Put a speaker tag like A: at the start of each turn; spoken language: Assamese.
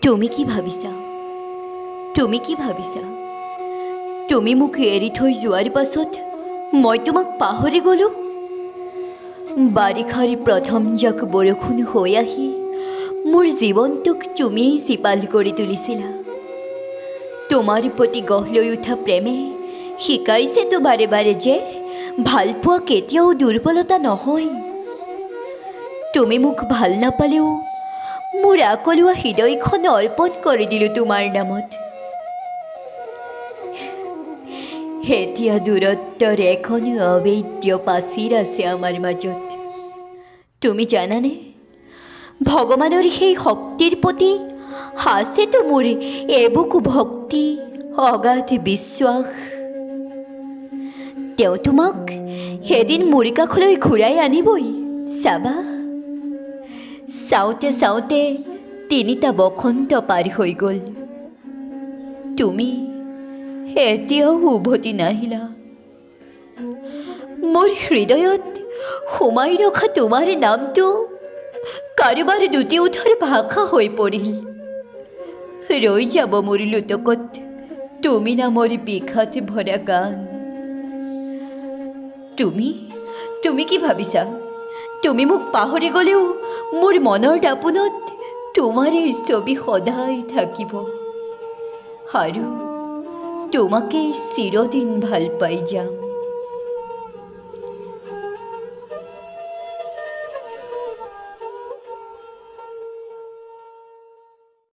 A: তুমি কি ভাবিছা? তুমি কি ভাবিছা? তুমি মোক এৰি থৈ যোৱাৰ পাছত মই তোমাক পাহৰি গ'লো। বাৰিষাৰ প্ৰথম জাক বৰষুণ হৈ আহি মোৰ জীৱনটোক তুমিয়েই জীপাল কৰি তুলিছিলা। তোমাৰ প্ৰতি গঢ় লৈ উঠা প্ৰেমে শিকাইছেতো বাৰে বাৰে যে ভালপোৱা কেতিয়াও দুৰ্বলতা নহয়। তুমি মোক ভাল নাপালেও মোৰ আকলোৱা হৃদয়খন অৰ্পণ কৰি দিলোঁ তোমাৰ নামত। এতিয়া দূৰত্বৰ এখন অবৈধ পাচিৰ আছে আমাৰ মাজত। তুমি জানানে, ভগৱানৰ সেই শক্তিৰ প্ৰতি আছেতো মোৰ এবুকু ভক্তি, অগাধ বিশ্বাস। তেওঁ তোমাক এদিন মোৰ কাষলৈ ঘূৰাই আনিবই, চাবা। চাওঁতে চাওঁতে 3টা বসন্ত পাৰ হৈ গ'ল, তুমি এতিয়াও উভতি নাহিলা। মোৰ হৃদয়ত সোমাই ৰখা তোমাৰ নামটো কাৰোবাৰ দুটি ওঠৰ ভাষা হৈ পৰিল। ৰৈ যাব মোৰ লুটকত তুমি নামৰ বিষাদ ভৰা গান। তুমি কি ভাবিছা? তুমি মোক পাহৰি গ'লেও মোৰ মনৰ দাপোনত তোমাৰ এই ছবি সদায় থাকিব আৰু তোমাকেই চিৰদিন ভাল পাই যাম।